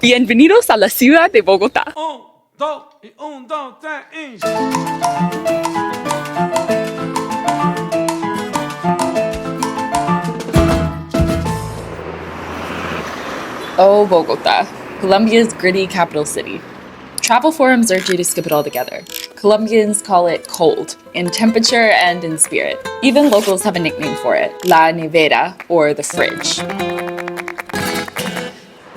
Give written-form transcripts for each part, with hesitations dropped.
Bienvenidos a la ciudad de Bogotá. Oh, Bogotá, Colombia's gritty capital city. Travel forums urge you to skip it altogether. Colombians call it cold, in temperature and in spirit. Even locals have a nickname for it, La Nevera, or the fridge.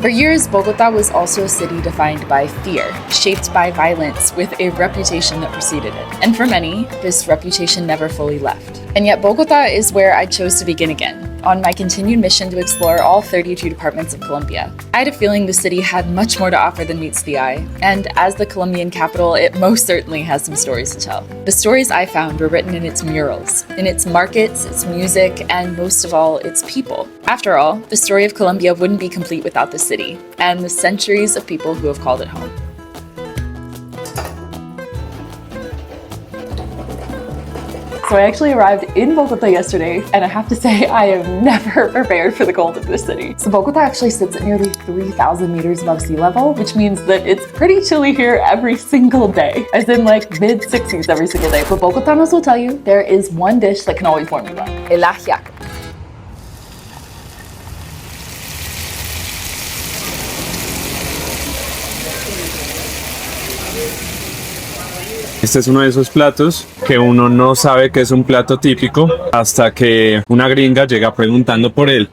For years, Bogotá was also a city defined by fear, shaped by violence, with a reputation that preceded it. And for many, this reputation never fully left. And yet Bogotá is where I chose to begin again, on my continued mission to explore all 32 departments of Colombia. I had a feeling the city had much more to offer than meets the eye, and as the Colombian capital, it most certainly has some stories to tell. The stories I found were written in its murals, in its markets, its music, and most of all, its people. After all, the story of Colombia wouldn't be complete without the city, and the centuries of people who have called it home. So I actually arrived in Bogotá yesterday, and I have to say I am never prepared for the cold of this city. So Bogotá actually sits at nearly 3,000 meters above sea level, which means that it's pretty chilly here every single day, as in like mid-60s every single day. But Bogotanos will tell you there is one dish that can always warm you up: el ajiaco. Este es uno de esos platos que uno no sabe que es un plato típico hasta que una gringa llega preguntando por él.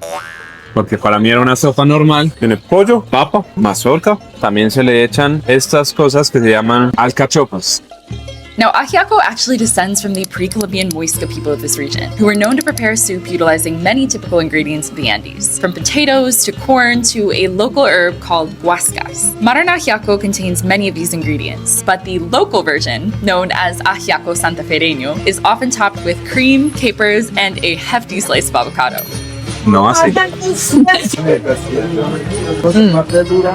Porque para mí era una sopa normal. Tiene pollo, papa, mazorca. También se le echan estas cosas que se llaman alcachofas. Now, ajiaco actually descends from the pre-Columbian Muisca people of this region, who were known to prepare soup utilizing many typical ingredients of the Andes, from potatoes to corn to a local herb called guascas. Modern ajiaco contains many of these ingredients, but the local version, known as Ajiaco Santaferreño, is often topped with cream, capers, and a hefty slice of avocado. No así.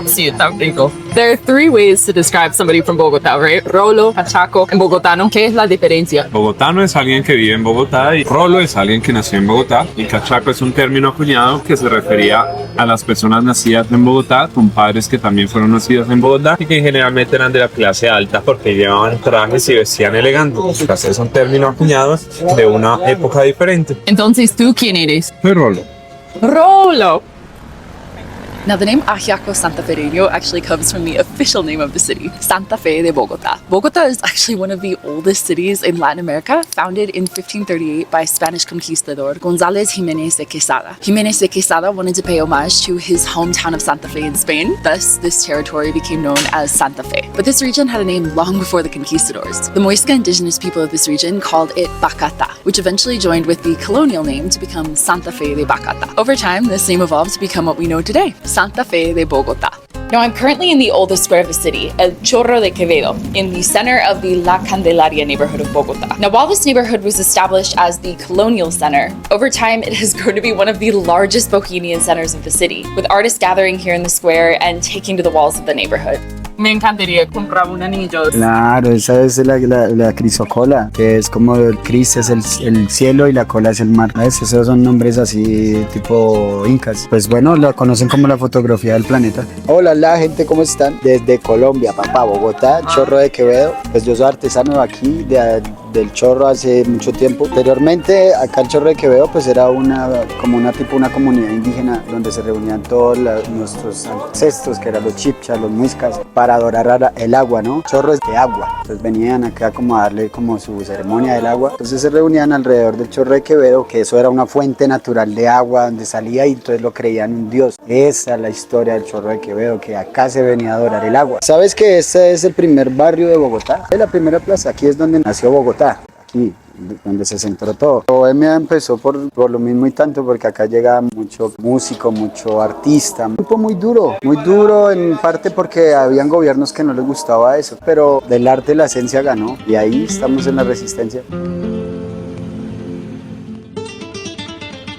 Sí, está rico. There are three ways to describe somebody from Bogotá, right? Rolo, cachaco, and bogotano. ¿Qué es la diferencia? Bogotano es alguien que vive en Bogotá y rolo es alguien que nació en Bogotá. Y cachaco es un término acuñado que se refería a las personas nacidas en Bogotá con padres que también fueron nacidos en Bogotá y que generalmente eran de la clase alta porque llevaban trajes y vestían elegante. Entonces es un término acuñado de una época diferente. Entonces, ¿tú quién eres? Soy rolo. Rolo! Now, the name Ajiaco Santaferreño actually comes from the official name of the city, Santa Fe de Bogotá. Bogotá is actually one of the oldest cities in Latin America, founded in 1538 by Spanish conquistador González Jiménez de Quesada. Jiménez de Quesada wanted to pay homage to his hometown of Santa Fe in Spain, thus this territory became known as Santa Fe. But this region had a name long before the conquistadors. The Muisca indigenous people of this region called it Bacata, which eventually joined with the colonial name to become Santa Fe de Bacata. Over time, this name evolved to become what we know today, Santa Fe de Bogotá. Now, I'm currently in the oldest square of the city, El Chorro de Quevedo, in the center of the La Candelaria neighborhood of Bogotá. Now, while this neighborhood was established as the colonial center, over time it has grown to be one of the largest bohemian centers of the city, with artists gathering here in the square and taking to the walls of the neighborhood. Me encantaría comprar un anillo. Claro, esa es la crisocola, que es como el cris es el cielo y la cola es el mar. ¿Ves? Esos son nombres así tipo incas. Pues bueno, la conocen como la fotografía del planeta. Hola, gente, ¿cómo están? Desde Colombia, papá, Bogotá, Chorro de Quevedo. Pues yo soy artesano de aquí, del Chorro hace mucho tiempo. Anteriormente, acá el Chorro de Quevedo pues era una comunidad indígena donde se reunían todos nuestros ancestros, que eran los chipchas, los muiscas, para adorar el agua, ¿no? Chorro es de agua. Entonces venían acá como a darle como su ceremonia del agua. Entonces se reunían alrededor del Chorro de Quevedo, que eso era una fuente natural de agua donde salía y entonces lo creían un dios. Esa es la historia del Chorro de Quevedo, que acá se venía a adorar el agua. ¿Sabes que este es el primer barrio de Bogotá? Es la primera plaza, aquí es donde nació Bogotá. Aquí, donde se centró todo. Bohemia empezó por lo mismo y tanto, porque acá llega mucho músico, mucho artista. Un grupo muy duro en parte porque habían gobiernos que no les gustaba eso, pero del arte la esencia ganó y ahí estamos en la resistencia.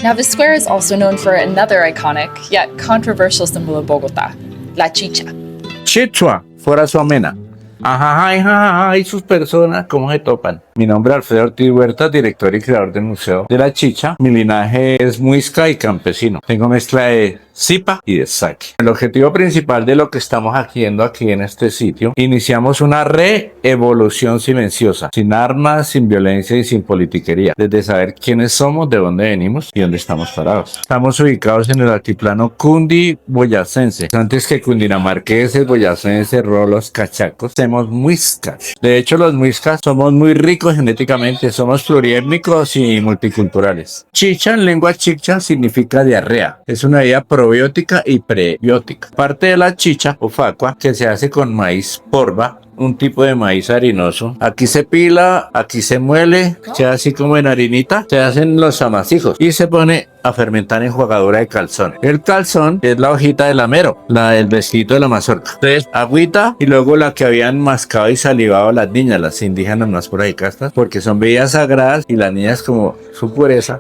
Now, the square is also known for another iconic, yet controversial symbol of Bogotá, la chicha. Chichua, fuera su amena. Ajá, y sus personas, ¿cómo se topan? Mi nombre es Alfredo Ortiz Huerta, director y creador del Museo de la Chicha. Mi linaje es muisca y campesino. Tengo mezcla de zipa y de saque. El objetivo principal de lo que estamos haciendo aquí en este sitio, iniciamos una reevolución silenciosa, sin armas, sin violencia y sin politiquería, desde saber quiénes somos, de dónde venimos y dónde estamos parados. Estamos ubicados en el altiplano cundi-boyacense. Antes que cundinamarqueses, boyacenses, rolos, cachacos, somos muiscas. De hecho, los muiscas somos muy ricos genéticamente, somos pluriétnicos y multiculturales. Chicha en lengua chicha significa diarrea. Es una bebida probiótica y prebiótica. Parte de la chicha o facua que se hace con maíz porva, un tipo de maíz harinoso. Aquí se pila, aquí se muele, queda así como en harinita, se hacen los amasijos y se pone a fermentar en jugadura de calzón. El calzón es la hojita del amero, el vestidito de la mazorca. Entonces, agüita y luego la que habían mascado y salivado las niñas, las indígenas más por ahí castas, porque son bebidas sagradas y las niñas como su pureza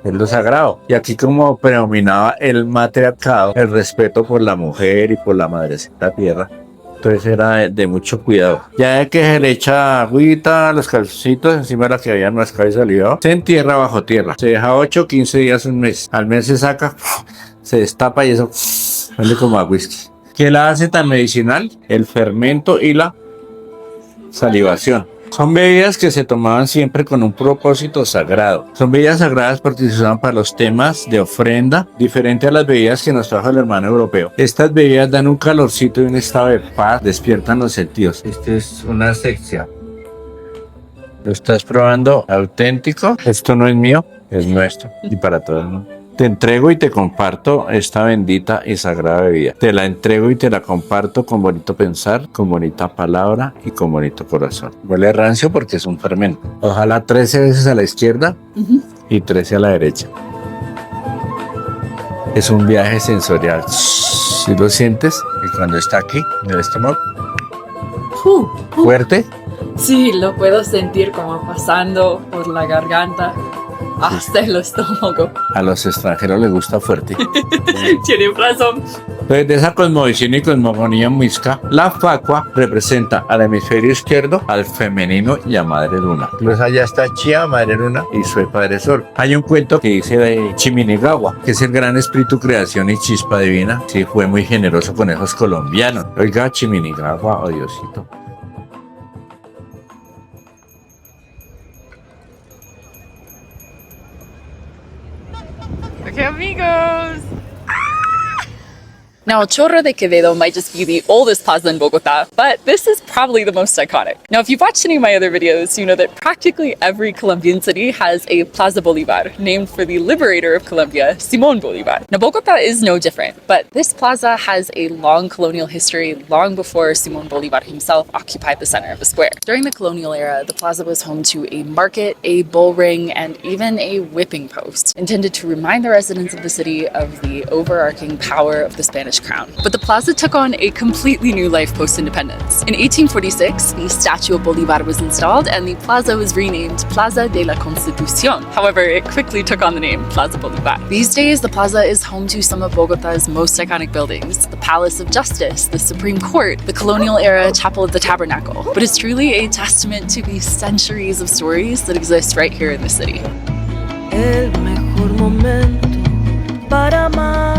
es lo sagrado. Y aquí como predominaba el matriarcado, el respeto por la mujer y por la madrecita tierra. Entonces era de mucho cuidado. Ya que se le echa agüita, los calzoncitos encima de la que habían mascado y salivado, se entierra bajo tierra. Se deja 8, 15 días, un mes. Al mes se saca, se destapa y eso huele como a whisky. ¿Qué la hace tan medicinal? El fermento y la salivación. Son bebidas que se tomaban siempre con un propósito sagrado. Son bebidas sagradas porque se usaban para los temas de ofrenda, diferente a las bebidas que nos trajo el hermano europeo. Estas bebidas dan un calorcito y un estado de paz, despiertan los sentidos. Esta es una sección. ¿Lo estás probando auténtico? Esto no es mío, es nuestro y para todo el mundo. Te entrego y te comparto esta bendita y sagrada bebida. Te la entrego y te la comparto con bonito pensar, con bonita palabra y con bonito corazón. Huele rancio porque es un fermento. Ojalá 13 veces a la izquierda y 13 a la derecha. Es un viaje sensorial. Si lo sientes, y cuando está aquí, en el estómago, fuerte. Sí, lo puedo sentir como pasando por la garganta hasta el estómago. A los extranjeros les gusta fuerte. Tiene razón. Entonces, de esa cosmovisión y cosmogonía muisca, la facua representa al hemisferio izquierdo, al femenino y a Madre Luna. Entonces allá está Chía, Madre Luna y Sue, Padre Sol. Hay un cuento que dice de Chiminigagua, que es el gran espíritu creación y chispa divina. Sí, fue muy generoso con esos colombianos. Oiga, Chiminigagua, oh Diosito. Okay, amigos. Now, Chorro de Quevedo might just be the oldest plaza in Bogotá, but this is probably the most iconic. Now, if you've watched any of my other videos, you know that practically every Colombian city has a Plaza Bolivar, named for the liberator of Colombia, Simón Bolívar. Now, Bogotá is no different, but this plaza has a long colonial history, long before Simón Bolívar himself occupied the center of the square. During the colonial era, the plaza was home to a market, a bull ring, and even a whipping post, intended to remind the residents of the city of the overarching power of the Spanish crown. But the plaza took on a completely new life post-independence. In 1846, the statue of Bolivar was installed and the plaza was renamed Plaza de la Constitución. However, it quickly took on the name Plaza Bolivar. These days, the plaza is home to some of Bogotá's most iconic buildings, the Palace of Justice, the Supreme Court, the colonial-era Chapel of the Tabernacle. But it's truly a testament to the centuries of stories that exist right here in the city. El mejor momento para amar.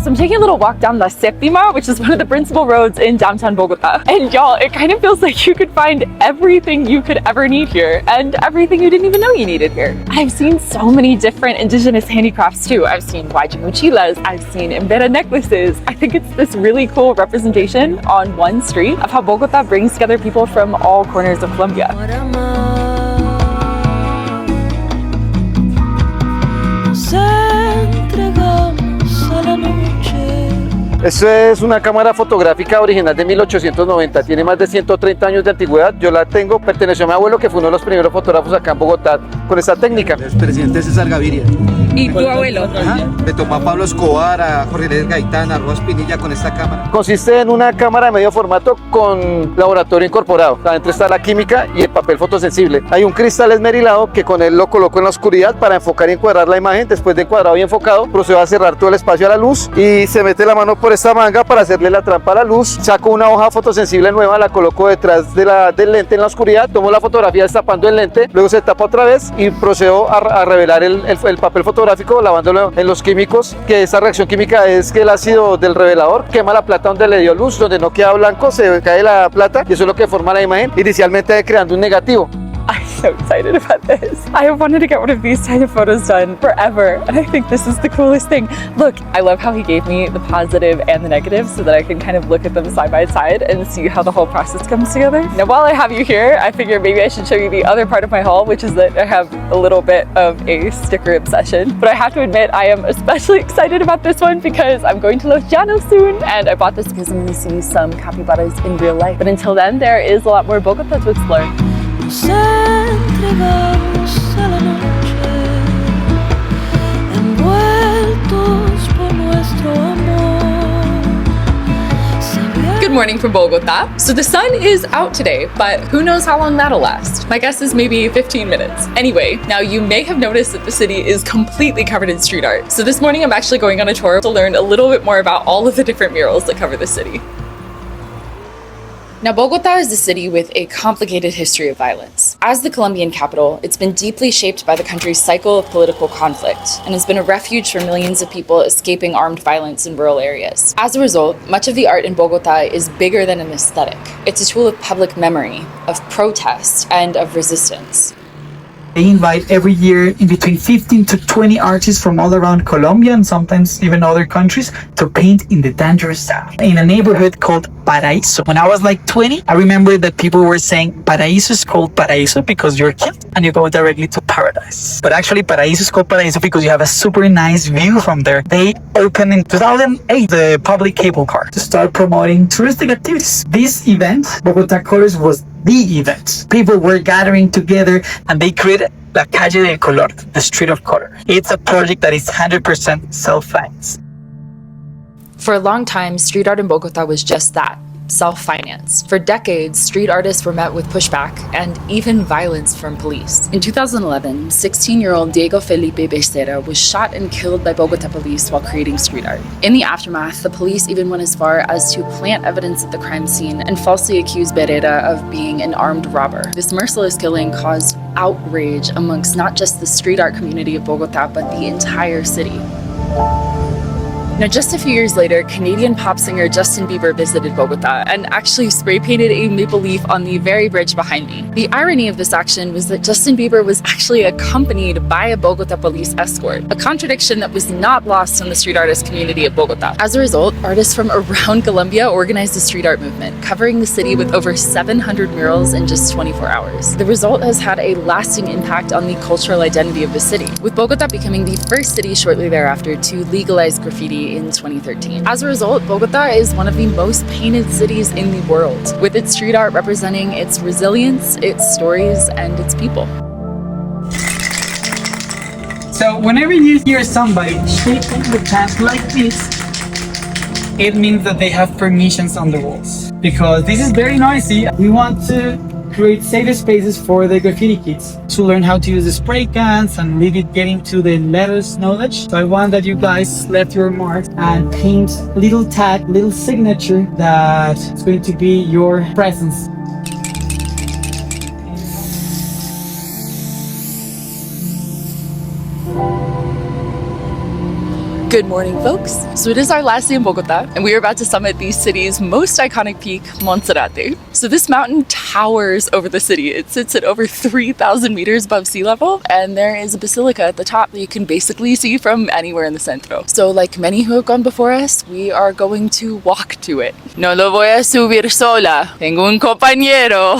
So I'm taking a little walk down La Séptima, which is one of the principal roads in downtown Bogotá. And y'all, it kind of feels like you could find everything you could ever need here and everything you didn't even know you needed here. I've seen so many different indigenous handicrafts too. I've seen Wajir mochilas, I've seen Embera necklaces. I think it's this really cool representation on one street of how Bogotá brings together people from all corners of Colombia. Esto es una cámara fotográfica original de 1890, tiene más de 130 años de antigüedad. Yo la tengo, perteneció a mi abuelo, que fue uno de los primeros fotógrafos acá en Bogotá con esta técnica. El presidente César Gaviria. ¿Y tu abuelo? Ajá. Le tomó a Pablo Escobar, a Jorge Luis Gaitán, a Ross Pinilla con esta cámara. Consiste en una cámara de medio formato con laboratorio incorporado. Adentro está la química y el papel fotosensible. Hay un cristal esmerilado que con él lo coloco en la oscuridad para enfocar y encuadrar la imagen. Después de encuadrado y enfocado, procedo a cerrar todo el espacio a la luz y se mete la mano por esta manga para hacerle la trampa a la luz. Saco una hoja fotosensible nueva, la coloco detrás del lente en la oscuridad, tomo la fotografía destapando el lente, luego se tapa otra vez y procedo a revelar el papel fotográfico lavándolo en los químicos, que esta reacción química es que el ácido del revelador quema la plata donde le dio luz, donde no queda blanco, se cae la plata y eso es lo que forma la imagen, inicialmente creando un negativo. I'm so excited about this. I have wanted to get one of these kind of photos done forever, and I think this is the coolest thing. Look, I love how he gave me the positive and the negative so that I can kind of look at them side by side and see how the whole process comes together. Now, while I have you here, I figure maybe I should show you the other part of my haul, which is that I have a little bit of a sticker obsession. But I have to admit, I am especially excited about this one because I'm going to Los Llanos soon, and I bought this because I'm going to see some capybaras in real life. But until then, there is a lot more Bogotá to explore. Nos entregamos a la noche, envueltos por nuestro amor. Good morning from Bogotá. So the sun is out today, but who knows how long that'll last? My guess is maybe 15 minutes. Anyway, now you may have noticed that the city is completely covered in street art. So this morning I'm actually going on a tour to learn a little bit more about all of the different murals that cover the city. Now, Bogotá is a city with a complicated history of violence. As the Colombian capital, it's been deeply shaped by the country's cycle of political conflict and has been a refuge for millions of people escaping armed violence in rural areas. As a result, much of the art in Bogotá is bigger than an aesthetic. It's a tool of public memory, of protest, and of resistance. They invite every year in between 15 to 20 artists from all around Colombia and sometimes even other countries to paint in the dangerous style in a neighborhood called Paraíso. When I was like 20, I remember that people were saying Paraíso is called Paraíso because you're killed and you go directly to paradise. But actually Paraíso is called Paraíso because you have a super nice view from there. They opened in 2008 the public cable car to start promoting touristic activities. This event, Bogotá Colors, was the event. People were gathering together and they created La Calle del Color, the Street of Color. It's a project that is 100% self-financed. For a long time, street art in Bogotá was just that, self-financed. For decades, street artists were met with pushback and even violence from police. In 2011, 16-year-old Diego Felipe Becerra was shot and killed by Bogotá police while creating street art. In the aftermath, the police even went as far as to plant evidence at the crime scene and falsely accuse Becerra of being an armed robber. This merciless killing caused outrage amongst not just the street art community of Bogotá, but the entire city. Now, just a few years later, Canadian pop singer Justin Bieber visited Bogotá and actually spray painted a maple leaf on the very bridge behind me. The irony of this action was that Justin Bieber was actually accompanied by a Bogotá police escort, a contradiction that was not lost on the street artist community of Bogotá. As a result, artists from around Colombia organized a street art movement, covering the city with over 700 murals in just 24 hours. The result has had a lasting impact on the cultural identity of the city, with Bogotá becoming the first city shortly thereafter to legalize graffiti in 2013. As a result, Bogotá is one of the most painted cities in the world, with its street art representing its resilience, its stories, and its people. So whenever you hear somebody shaking the hands like this, it means that they have permissions on the walls. Because this is very noisy, we want to create safe spaces for the graffiti kids to learn how to use the spray cans and really get into the letters knowledge. So I want that you guys left your marks and paint little tag, little signature that is going to be your presence. Good morning, folks. So it is our last day in Bogotá, and we are about to summit the city's most iconic peak, Monserrate. So this mountain towers over the city. It sits at over 3,000 meters above sea level, and there is a basilica at the top that you can basically see from anywhere in the centro. So like many who have gone before us, we are going to walk to it. No lo voy a subir sola. Tengo un compañero.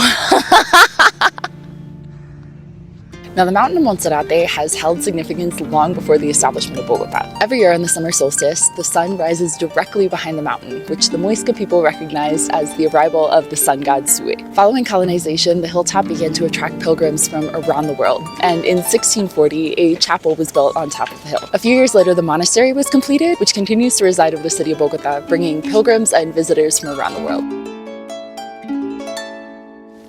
Now, the mountain of Monserrate has held significance long before the establishment of Bogotá. Every year on the summer solstice, the sun rises directly behind the mountain, which the Muisca people recognized as the arrival of the sun god Sue. Following colonization, the hilltop began to attract pilgrims from around the world, and in 1640, a chapel was built on top of the hill. A few years later, the monastery was completed, which continues to reside over the city of Bogotá, bringing pilgrims and visitors from around the world.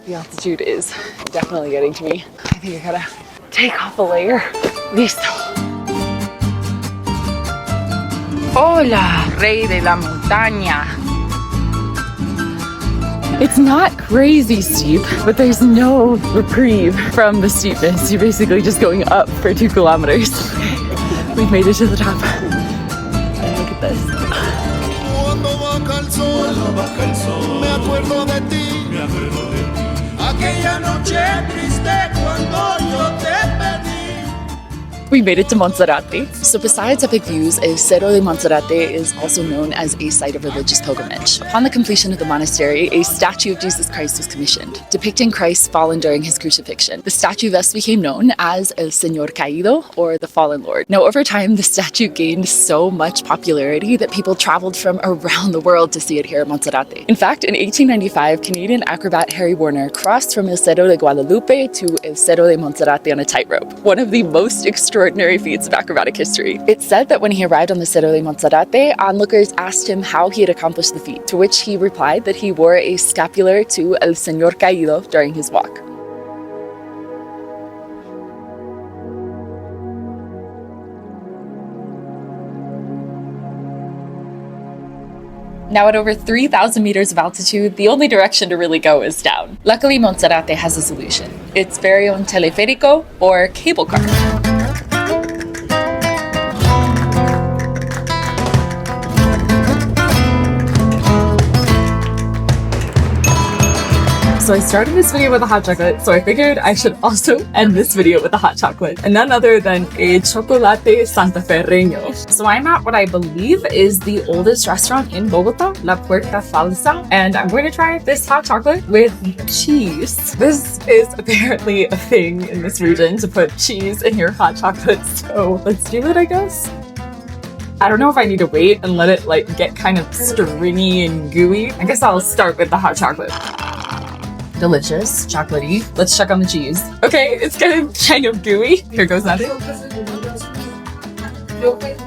The altitude is definitely getting to me. I think I gotta take off a layer. Listo. Hola, rey de la montaña. It's not crazy steep, but there's no reprieve from the steepness. You're basically just going up for 2 kilometers. We've made it to the top. And look at this. We made it to Monserrate. So besides epic views, a Cerro de Monserrate is also known as a site of religious pilgrimage. Upon the completion of the monastery, a statue of Jesus Christ was commissioned, depicting Christ fallen during his crucifixion. The statue thus became known as El Señor Caído, or the Fallen Lord. Now, over time, the statue gained so much popularity that people traveled from around the world to see it here at Monserrate. In fact, in 1895, Canadian acrobat Harry Warner crossed from El Cerro de Guadalupe to El Cerro de Monserrate on a tightrope, one of the most extraordinary feats of acrobatic history. It's said that when he arrived on the Cerro de Monserrate, onlookers asked him how he had accomplished the feat, to which he replied that he wore a scapular to El Señor Caído during his walk. Now at over 3,000 meters of altitude, the only direction to really go is down. Luckily, Monserrate has a solution. Its very own teleférico, or cable car. So I started this video with a hot chocolate, so I figured I should also end this video with a hot chocolate, and none other than a Chorro de Santaferreño. So I'm at what I believe is the oldest restaurant in Bogotá, La Puerta Falsa, and I'm going to try this hot chocolate with cheese. This is apparently a thing in this region, to put cheese in your hot chocolate, so let's do it, I guess. I don't know if I need to wait and let it get kind of stringy and gooey. I guess I'll start with the hot chocolate. Delicious, chocolatey. Let's check on the cheese. Okay, it's getting kind of gooey. Here goes that.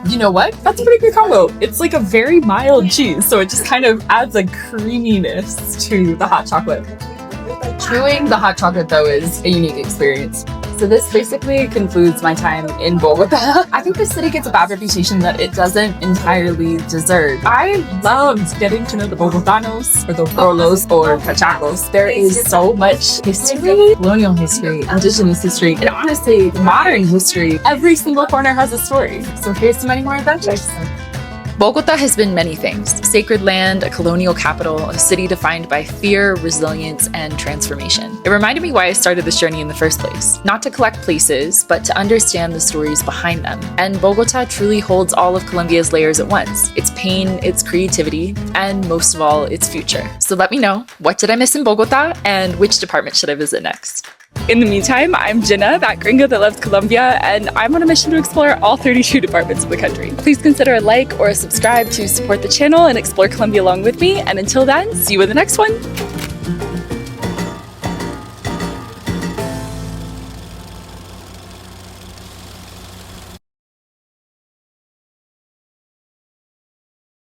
You know what? That's a pretty good combo. It's like a very mild cheese, so it just kind of adds a creaminess to the hot chocolate. Chewing the hot chocolate, though, is a unique experience. So this basically concludes my time in Bogotá. I think this city gets a bad reputation that it doesn't entirely deserve. I loved getting to know the Bogotanos, or the Rolos, or Cachacos. There is so much history, colonial history, indigenous history, and honestly, modern history. Every single corner has a story. So here's to many more adventures. Bogotá has been many things: sacred land, a colonial capital, a city defined by fear, resilience, and transformation. It reminded me why I started this journey in the first place. Not to collect places, but to understand the stories behind them. And Bogotá truly holds all of Colombia's layers at once: its pain, its creativity, and most of all, its future. So let me know, what did I miss in Bogotá, and which department should I visit next? In the meantime, I'm Jenna, that gringo that loves Colombia, and I'm on a mission to explore all 32 departments of the country. Please consider a like or a subscribe to support the channel and explore Colombia along with me, and until then, see you in the next one!